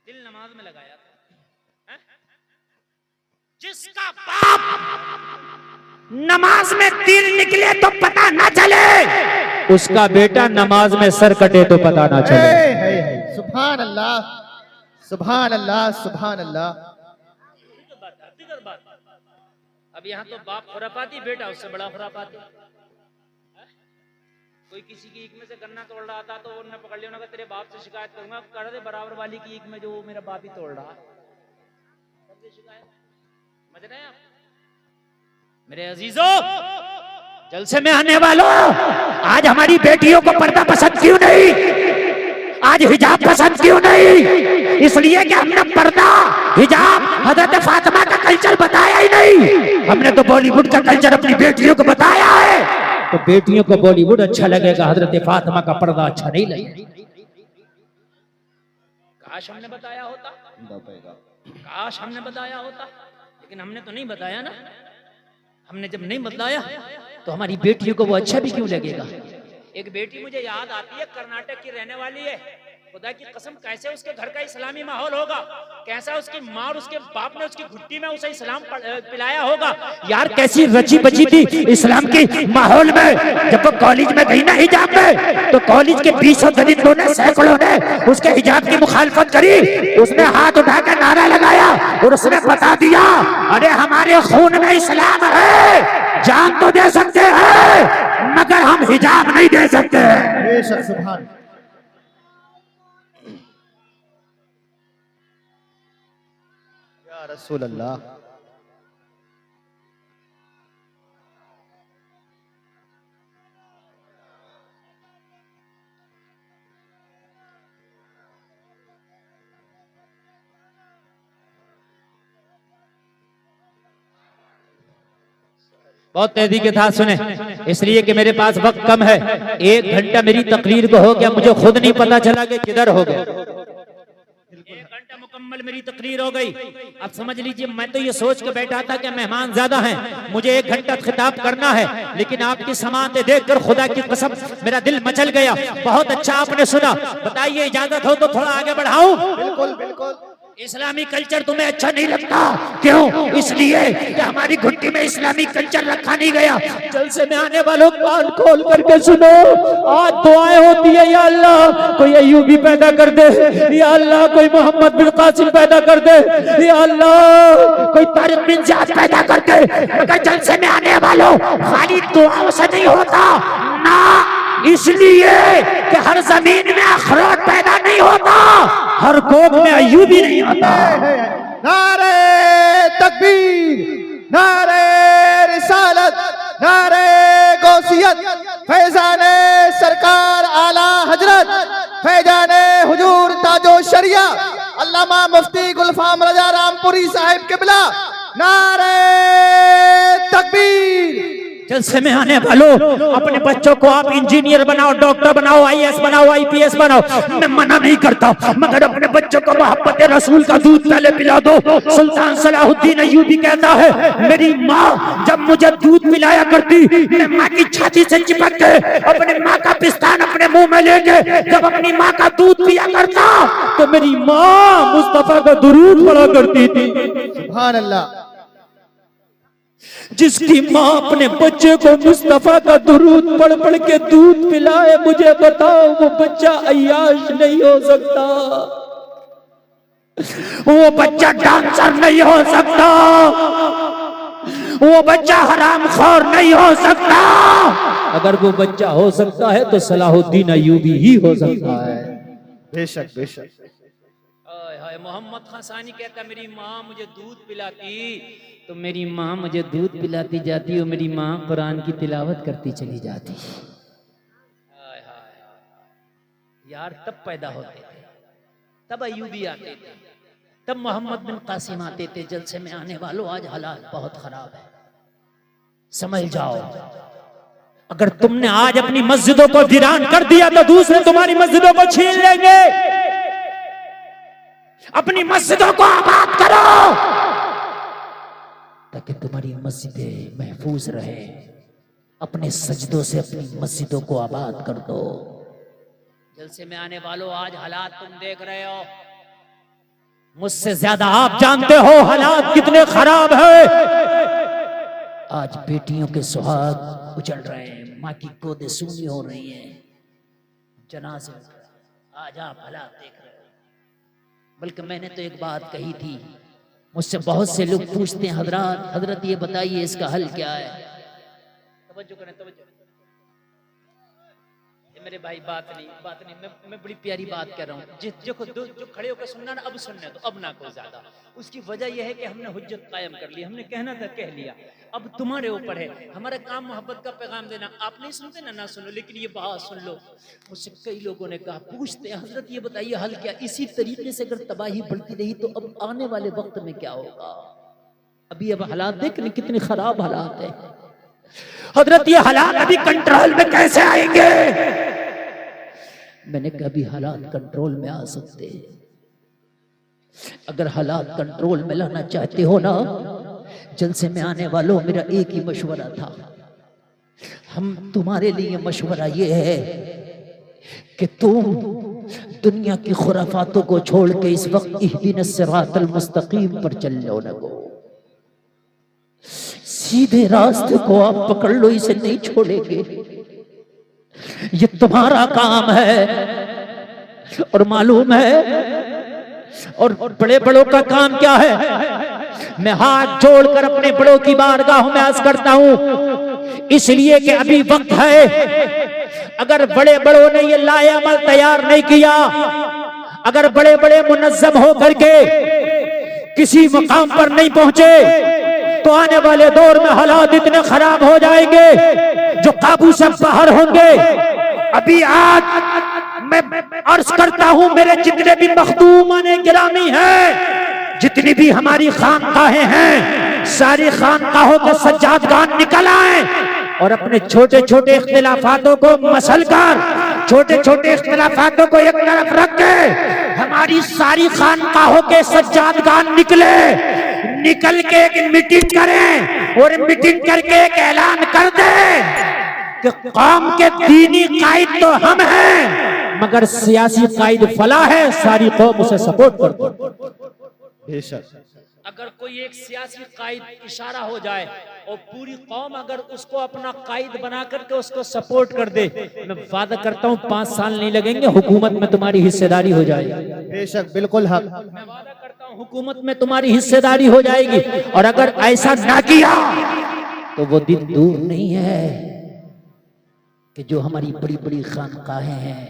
दिल नमाज में लगाया था। जिसका बाप नमाज में तीर निकले तो पता ना चले, उसका बेटा नमाज में सर कटे तो पता ना चले। सुभान अल्लाह, सुभान अल्लाह, सुभान अल्लाह। अब यहाँ तो बाप खुरापाती, बेटा उससे बड़ा खुरापाती। कोई किसी की ईख में से गन्ना तोड़ रहा था तो उन्होंने पकड़ लिया, उन्होंने तेरे बाप से शिकायत करूंगा, कर दे बराबर वाली की ईख में जो मेरा बाप ही तोड़ रहा है। समझ रहे हैं आप मेरे अजीजों? जलसे में आने वालों, आज हमारी बेटियों को पर्दा पसंद क्यों नहीं, आज हिजाब पसंद क्यों नहीं? इसलिए कि हमने पर्दा, हिजाब, हजरत फातिमा का कल्चर बताया ही नहीं। हमने तो बॉलीवुड का कल्चर अपनी बेटियों को बताया है। तो बेटियों को बॉलीवुड अच्छा लगेगा, हजरत फातिमा का पर्दा अच्छा नहीं लगेगा। काश हमने बताया होता, काश हमने बताया होता, लेकिन हमने तो नहीं बताया ना। हमने जब नहीं बतलाया तो हमारी बेटियों को वो अच्छा भी क्यों लगेगा। एक बेटी मुझे याद आती है, कर्नाटक की रहने वाली है। खुदा की कसम, कैसे उसके घर का इस्लामी माहौल होगा, कैसा उसकी माँ और उसके बाप ने उसकी घुट्टी में उसे इस्लाम पिलाया होगा। यार कैसी रची बची थी इस्लाम के माहौल में। जब वो कॉलेज में गई ना हिजाब में, तो कॉलेज के 20 दरिंदों ने, सैकड़ों ने उसके हिजाब की मुखालफत करी। उसने हाथ उठाकर नारा लगाया और उसने बता दिया, अरे हमारे खून में इस्लाम है, जान तो दे सकते हैं मगर हम हिजाब नहीं दे सकते। बेशक, सुभान। या रसूल अल्लाह। बहुत तेजी के साथ सुने, इसलिए कि मेरे पास वक्त कम है। 1 घंटा मेरी तकरीर को हो गया, मुझे खुद नहीं पता चला कि किधर हो गए। 1 घंटा मुकम्मल मेरी तकरीर हो गई। अब समझ लीजिए, मैं तो ये सोच के बैठा था कि मेहमान ज्यादा हैं, मुझे 1 घंटा खिताब करना है, लेकिन आपकी समाअतें देखकर खुदा की कसम मेरा दिल मचल गया। बहुत अच्छा आपने सुना। बताइए, इजाजत हो तो थोड़ा आगे बढ़ाऊं? बिल्कुल बिल्कुल। इस्लामी कल्चर तुम्हें अच्छा नहीं लगता, क्यों? इसलिए कि हमारी घुट्टी में इस्लामी कल्चर रखा नहीं गया। जलसे में आने वालों कान खोल करके सुनो, आज दुआएं होती है, या अल्लाह कोई अय्यूबी पैदा कर दे, या अल्लाह कोई मोहम्मद बिन कासिम पैदा कर दे, या अल्लाह कोई तारिक बिन ज़ियाद पैदा कर दे। मगर जलसे में आने वालों खाली दुआओं से नहीं होता ना, इसलिए कि हर जमीन में अखरोट पैदा नहीं होता, हर कोख में अय्यूबी नहीं होता। नारे तकबीर, नारे रिसालत, नारे गौसियत, फैजाने सरकार आला हजरत, फैजाने हुजूर ताजो शरिया अल्लामा मुफ्ती गुलफाम रजा रामपुरी साहिब किबला। नारे तकबीर। जलसे में आने वालों, अपने बच्चों को आप इंजीनियर बनाओ, डॉक्टर बनाओ, आईएएस बनाओ, आईपीएस बनाओ, मैं मना नहीं करता, मगर अपने बच्चों को मोहब्बत रसूल का दूध पहले पिला दो। सुल्तान सलाहुद्दीन अय्यूबी कहता है, मेरी माँ जब मुझे दूध पिलाया करती, मैं माँ की छाती से चिपक के अपने माँ का पिस्तान अपने मुंह में लेके जब अपनी माँ का दूध पिया करता, तो मेरी माँ मुस्तफा का दुरूद पढ़ा करती थी। सुभान अल्लाह। जिसकी माँ अपने बच्चे को मुस्तफा का दुरूद पढ़ पढ़ के दूध पिलाए, मुझे बताओ वो बच्चा अय्याश नहीं हो सकता, वो बच्चा डांसर नहीं हो सकता, वो बच्चा हरामखोर नहीं हो सकता। अगर वो बच्चा हो सकता है तो सलाहुद्दीन अय्यूबी ही हो सकता है। बेशक बेशक। मोहम्मद खासानी कहता, मेरी माँ मुझे दूध पिलाती तो मेरी माँ मुझे दूध पिलाती जाती और मेरी माँ कुरान की तिलावत करती चली जाती। यार तब पैदा होते थे, तब अय्यूबी आते थे, तब मोहम्मद बिन कासिम आते थे। जलसे में आने वालों, आज हालात बहुत खराब है, समझ जाओ। अगर तुमने आज अपनी मस्जिदों को वीरान कर दिया तो दूसरे तुम्हारी मस्जिदों को छीन लेंगे। अपनी मस्जिदों को आबाद करो ताकि तुम्हारी मस्जिदें महफूज रहे। अपने सजदों से अपनी मस्जिदों को आबाद कर दो। जलसे में आने वालों, आज हालात तुम देख रहे हो, मुझसे ज्यादा आप जानते हो हालात कितने खराब है। आज बेटियों के सुहाग उजड़ रहे हैं, माँ की गोदें सूनी हो रही हैं, जनाजे उठ रहे हैं। आज आप हालात देख रहे हो। बल्कि मैंने तो एक बात कही थी, मुझसे बहुत से लोग पूछते हैं हजरत ये बताइए इसका हल क्या है। तवज्जो करें, तवज्जो। ये मेरे भाई बात नहीं, मैं बड़ी प्यारी बात कह रहा हूँ। जो खड़े होकर सुनना ना, अब सुनने तो अब ना कोई ज्यादा। उसकी वजह यह है कि हमने हुज्जत कायम कर ली, हमने कहना था कह लिया। अब तुम्हारे ऊपर है, हमारा काम मोहब्बत का पैगाम देना। आप नहीं सुनते ना सुनो, लेकिन ये बात सुन लो। मुझसे कई लोगों ने कहा, पूछते हैं हजरत ये बताइए हल क्या। इसी तरीके से अगर तबाही बढ़ती रही तो अब आने वाले वक्त में क्या होगा। अभी अब हालात देख कितने खराब हालात है। हजरत ये हालात अभी कंट्रोल में कैसे आएंगे। मैंने कभी हालात कंट्रोल में आ सकते हैं। अगर हालात कंट्रोल में लाना चाहते हो ना, जलसे में आने वालों मेरा एक ही मशवरा था। हम तुम्हारे लिए मशवरा ये है कि तुम दुनिया की खुराफातों को छोड़ के इस वक्त इहदिनस सिरातल मुस्तकीम पर चल लो ना। सीधे रास्ते को आप पकड़ लो, इसे नहीं छोड़ेंगे। ये तुम्हारा काम है और मालूम है। और बड़े बड़ों का काम क्या है। मैं हाथ जोड़कर अपने बड़ों की बारगाह में अर्ज करता हूं, इसलिए कि अभी वक्त है। अगर बड़े बड़ों ने ये लाए अमल तैयार नहीं किया, अगर बड़े बड़े मुनज्जम हो करके किसी मुकाम पर नहीं पहुंचे, तो आने वाले दौर में हालात इतने खराब हो जाएंगे जो काबू से बाहर होंगे। अभी आज मैं अर्ज करता हूं, मेरे जितने भी मखदूमाने गिरामी हैं, जितनी भी हमारी खानकाहें हैं, सारी खानकाहों के सज्जादगान निकल आए और अपने छोटे छोटे इख्तिलाफातों को मसल कर, छोटे छोटे इख्तिलाफातों को एक तरफ रख के हमारी सारी खानकाहों के सज्जादगान निकल के एक मीटिंग करें और मीटिंग करके एक ऐलान कर दें कि कौम के दीनी कायद तो हम हैं, मगर सियासी कायद फला है, सारी कौम उसे सपोर्ट करती। बेशक अगर कोई एक सियासी कायद इशारा हो जाए और पूरी कौम अगर उसको अपना कायद बना करके उसको सपोर्ट कर दे, मैं वादा करता हूँ 5 साल नहीं लगेंगे, हुकूमत में तुम्हारी हिस्सेदारी हो जाएगी। बेशक बिल्कुल हक। मैं वादा करता हूँ हुकूमत में तुम्हारी हिस्सेदारी हो जाएगी। और अगर ऐसा ना किया तो वो दिन दूर नहीं है कि जो हमारी बड़ी बड़ी खानकाहें हैं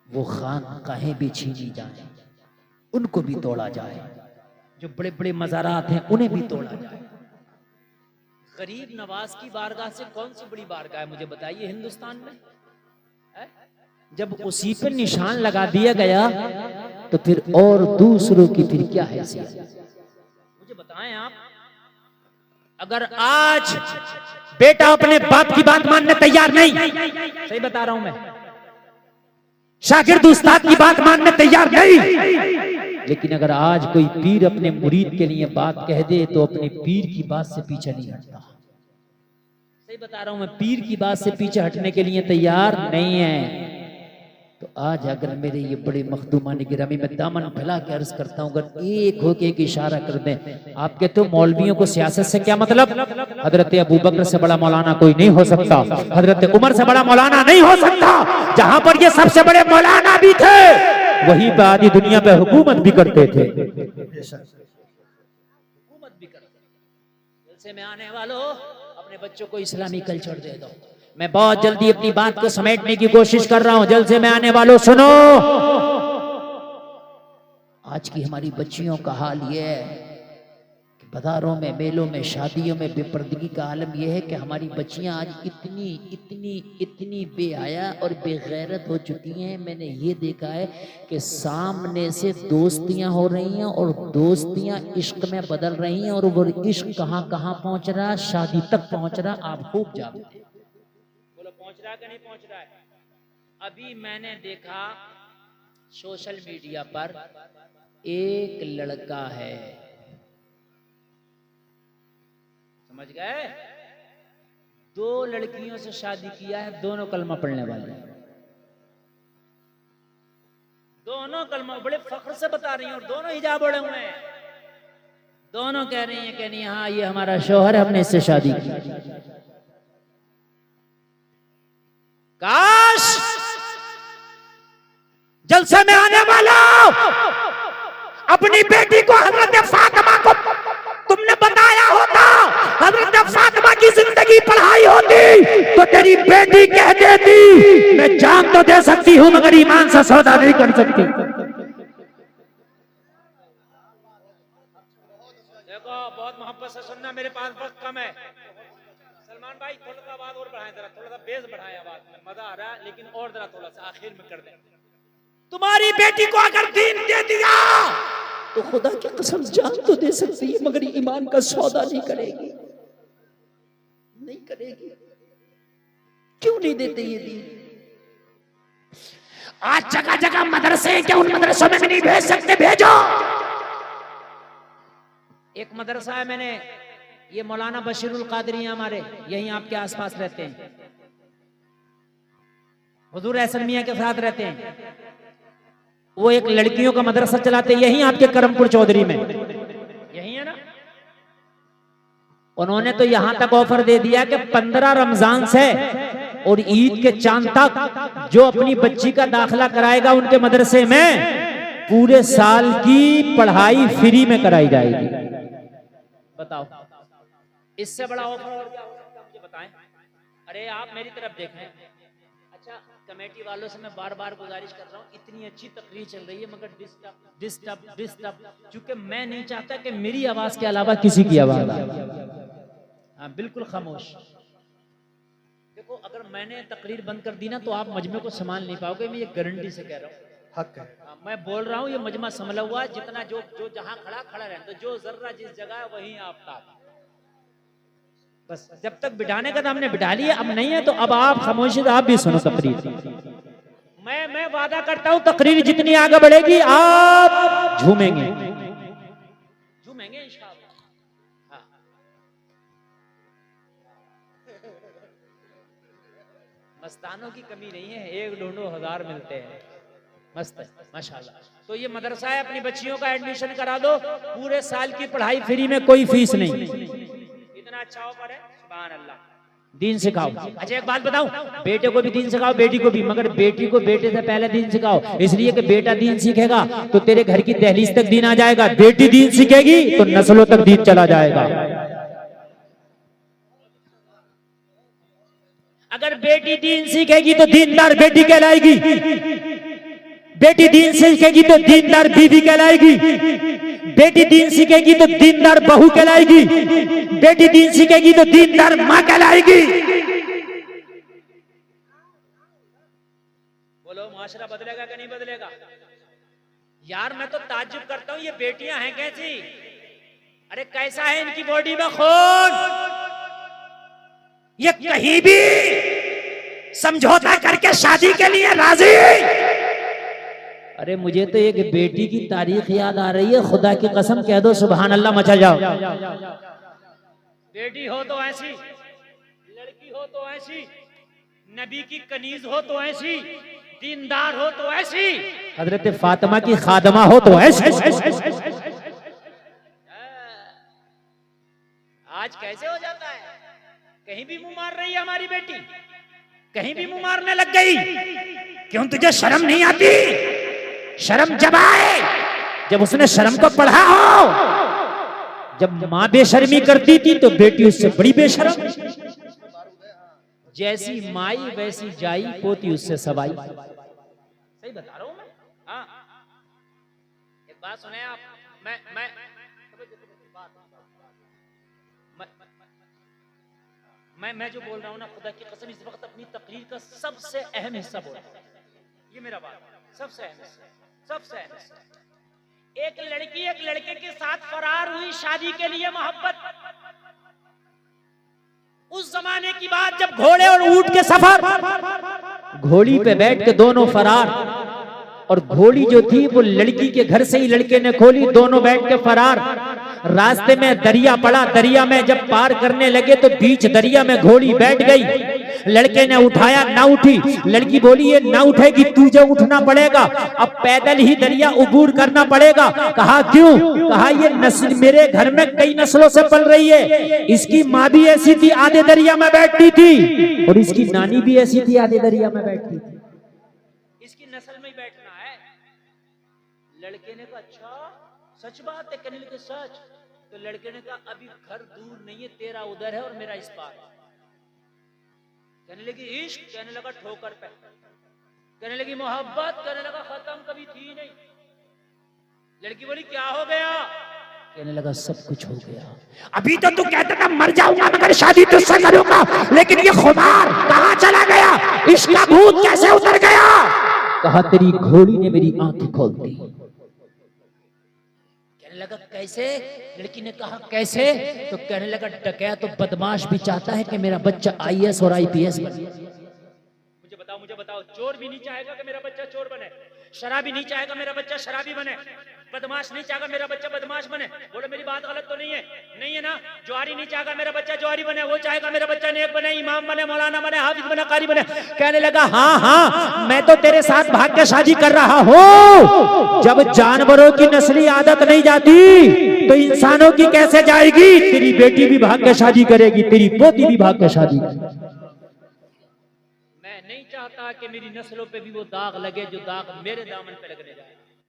वो खानकाहें भी छीनी जाए, उनको भी तोड़ा जाए। जो बड़े बड़े मज़ारात हैं उन्हें भी तोड़ा जाए। गरीब नवाज की बारगाह से कौन सी बड़ी बारगाह है मुझे बताइए हिंदुस्तान में है? जब उसी पर निशान लगा दिया गया तो फिर और दूसरों की फिर क्या हैसियत। मुझे बताएं आप, अगर आज बेटा अपने बाप की बात मानने तैयार नहीं, सही बता रहा हूं मैं, शागिर्द उस्ताद की बात मानने तैयार नहीं, लेकिन अगर आज कोई पीर अपने मुरीद के लिए बात कह दे तो अपने पीर की बात से पीछे नहीं हटता। सही बता रहा हूं मैं, पीर की बात से पीछे हटने के लिए तैयार नहीं है। तो आज अगर मेरे ये बड़े मखदूमाने गिरामी में दामन फैला के अर्ज करता हूँ, अगर एक होके एक इशारा कर दें। आप कहते हो मौलवियों को सियासत से क्या मतलब। हजरत अबू बकर से बड़ा मौलाना कोई नहीं हो सकता, हजरत उमर से बड़ा मौलाना नहीं हो सकता। जहां पर ये सबसे बड़े मौलाना भी थे, वहीं पर आधी दुनिया पे हुकूमत भी करते थे। हुकूमत भी करते। जलसे में आने वालों, अपने बच्चों को इस्लामी कल्चर दे दो। मैं बहुत जल्दी अपनी बात को समेटने की कोशिश कर रहा हूं। जलसे में आने वालों सुनो, आज की हमारी बच्चियों का हाल यह है कि बाजारों में, मेलों में, शादियों में बेपर्दगी का आलम यह है कि हमारी बच्चियां आज इतनी इतनी इतनी बेहया और बेगैरत हो चुकी हैं। मैंने ये देखा है कि सामने से दोस्तियां हो रही हैं और दोस्तियां इश्क में बदल रही हैं, और वो इश्क कहां कहां पहुंच रहा, शादी तक पहुंच रहा। आप खूब जानते हैं। पहुंच रहा है कि नहीं पहुंच रहा है। अभी मैंने देखा सोशल मीडिया पर एक लड़का है, समझ गए, 2 लड़कियों से शादी किया है, दोनों कलमा पढ़ने वाली, दोनों कलमा बड़े फख्र से बता रही हैं और दोनों हिजाब ओढ़े हुए हैं। दोनों कह रही हैं कि नहीं, हाँ ये हमारा शौहर है, हमने इससे शादी की। काश जलसे में आने वाला अपनी बेटी को हजरत फातिमा को तुमने बताया होता, हजरत फातिमा की जिंदगी पढ़ाई होती तो तेरी बेटी कह देती मैं जान तो दे सकती हूं मगर ईमान से सौदा नहीं कर सकती। देखो बहुत मोहब्बत से सुनना, मेरे पास वक्त कम है। सलमान भाई थोड़ा सा आवाज और बढ़ाएं, जरा थोड़ा सा बेस बढ़ाएं आवाज में, मजा आ रहा है लेकिन और जरा थोड़ा सा आखिर में कर दें। तुम्हारी बेटी को अगर दीन दे दिया तो खुदा की कसम जान तो दे सकती है मगर ईमान का सौदा नहीं करेगी, नहीं करेगी। क्यों नहीं देते ये दीन? आज जगह जगह मदरसे हैं, क्या उन मदरसों में भी नहीं भेज सकते? भेजो। एक मदरसा है, मैंने ये मौलाना बशीरुल कादरी हमारे यहीं आपके आसपास रहते हैं, हुजूर एहसन मियां के साथ रहते हैं। वो एक लड़कियों का मदरसा चलाते हैं यहीं आपके करमपुर चौधरी में, यही है ना। उन्होंने तो यहां तक ऑफर दे दिया कि 15 रमजान से और ईद के चांद तक जो अपनी बच्ची का दाखिला कराएगा उनके मदरसे में पूरे साल की पढ़ाई फ्री में कराई जाएगी। बताओ इससे बड़ा ऑफर और क्या हो सकता है? मुझे बताएं। अरे आप मेरी तरफ देखें। अच्छा कमेटी वालों से मैं बार बार गुजारिश कर रहा हूँ, इतनी अच्छी तकरीर चल रही है मगर डिस्टर्ब चूंकि मैं नहीं चाहता कि मेरी आवाज के अलावा किसी की आवाज आए। हाँ बिल्कुल खामोश। देखो अगर मैंने तकरीर बंद कर दी ना तो आप मजमे को संभाल नहीं पाओगे, मैं ये गारंटी से कह रहा हूँ। हक है। मैं बोल रहा हूँ ये मजमा संभला हुआ, जितना जो जहाँ खड़ा रहे, तो जो जर्रा जिस जगह है वहीं आप बस। जब तक बिठाने का तो हमने बिठा लिया, अब नहीं है तो अब आप खामोशी से आप भी सुनो तकरीर। मैं वादा करता हूँ तकरीर जितनी आगे बढ़ेगी आप झूमेंगे इंशाअल्लाह। हाँ। मस्तानों की कमी नहीं है, 1-2 हजार मिलते हैं, मस्त है माशाल्लाह। तो ये मदरसा है, अपनी बच्चियों का एडमिशन करा दो, पूरे साल की पढ़ाई फ्री में, कोई फीस नहीं। इतना अच्छा ऑफर है, सुभान अल्लाह। दीन सिखाओ। अच्छा एक बात बताऊं, बेटे को भी दीन सिखाओ, बेटी को भी, मगर बेटी को बेटे से पहले दीन सिखाओ, इसलिए कि बेटा दीन सीखेगा तो तेरे घर की दहलीज तक दीन आ जाएगा, बेटी दीन सीखेगी तो नस्लों तक दीन चला जाएगा। अगर बेटी दीन सीखेगी तो दीनदार बेटी कहलाएगी, बेटी दीन सीखेगी तो दीनदार बीवी कहलाएगी, बेटी दीन सीखेगी तो दीनदार बहू कहलाएगी, बेटी दीन सीखेगी तो दीनदार मां कहलाएगी। बोलो माशरा बदलेगा कि नहीं बदलेगा? यार मैं तो ताज्जुब करता हूं, ये बेटियां हैं कैसी? अरे कैसा है इनकी बॉडी में खून? ये कहीं भी समझौता करके शादी के लिए राजी। अरे मुझे तो एक बेटी की तारीख याद आ रही है, खुदा की कसम कह दो सुभान अल्लाह मचा जाओ। बेटी हो तो ऐसी, लड़की हो तो ऐसी, नबी की कनीज हो तो ऐसी, दीनदार हो तो ऐसी, हजरत फातिमा की खादमा हो तो ऐसी। आज कैसे हो जाता है? कहीं भी मुंह मार रही है हमारी बेटी, कहीं भी मुंह मारने लग गई। क्यों तुझे शर्म नहीं आती? शर्म जब आए जब उसने शर्म को पढ़ा हो। जब माँ बेशर्मी करती थी तो बेटी उससे बड़ी बेशर्म। जैसी माई वैसी जाई, पोती उससे सवाई। सही बता रहा हूं मैं। हाँ एक बात सुने आप, मैं जो बोल रहा हूँ ना, खुदा की कसम इस वक्त अपनी तकरीर का सबसे अहम हिस्सा बोल रहा हूँ। ये मेरा बात है, सबसे अहम हिस्सा, सबसे अहम हिस्सा। एक लड़की एक लड़के के साथ फरार हुई शादी के लिए, मोहब्बत। उस जमाने की बात जब घोड़े और ऊंट के सफर, घोड़ी पे बैठ के दोनों फरार, और घोड़ी जो थी वो लड़की के घर से ही लड़के ने खोली, दोनों बैठ के फरार। रास्ते में दरिया पड़ा, दरिया में जब पार करने लगे तो बीच दरिया में घोड़ी बैठ गई। लड़के ने उठाया, ना उठी। लड़की बोली ये ना उठेगी, तुझे उठना पड़ेगा, अब पैदल ही दरिया उबूर करना पड़ेगा। कहा क्यों? कहा ये नस्ल मेरे घर में कई नस्लों से पल रही है। इसकी माँ भी ऐसी थी, आधे दरिया में बैठती थी, और इसकी नानी भी ऐसी थी, आधे दरिया में बैठती थी। इसकी नस्ल में ही बैठना है। लड़के ने कहा अच्छा सच बात है? कहने लगे सच। तो लड़के ने कहा अभी घर दूर नहीं है, तेरा उधर है और मेरा इस पार। कहने लगी इश्क, कहने लगा ठोकर पे। कहने लगी मोहब्बत, कहने लगा खत्म कभी थी नहीं। लड़की बोली क्या हो गया? कहने लगा सब कुछ हो गया। अभी तो तू कहता था मर जाऊंगा मगर शादी तुझसे करूंगा, लेकिन ये खुमार कहां चला गया? इसका भूत कैसे उतर गया? कहा तेरी घोड़ी ने मेरी आंखें खोल दी। कहने लगा कैसे? लड़की ने कहा कैसे? तो कहने लगा डकैत तो बदमाश भी चाहता है कि मेरा बच्चा IAS और IPS बने। मुझे बताओ चोर भी नहीं चाहेगा कि मेरा बच्चा चोर बने, शराबी नहीं चाहेगा मेरा बच्चा शराबी बने, बदमाश नहीं चाहेगा मेरा बच्चा बदमाश बने। बोलो मेरी बात गलत तो नहीं है? नहीं है ना? ज्वारी नहीं चाहेगा मेरा बच्चा ज्वारी बने, वो चाहेगा मेरा बच्चा नेक बने, इमाम बने, मौलाना बने, हाफिज बने, कारी बने। कहने लगा हाँ हाँ मैं तो तेरे साथ भाग के शादी कर रहा हूँ। जब जानवरों की नस्ली आदत नहीं जाती तो इंसानों की कैसे जाएगी? तेरी बेटी भी भाग के शादी करेगी, तेरी पोती भी भाग के शादी करेगी। मैं नहीं चाहता कि मेरी नस्लों पे भी वो दाग लगे जो दाग मेरे दामन पे लगने जाए।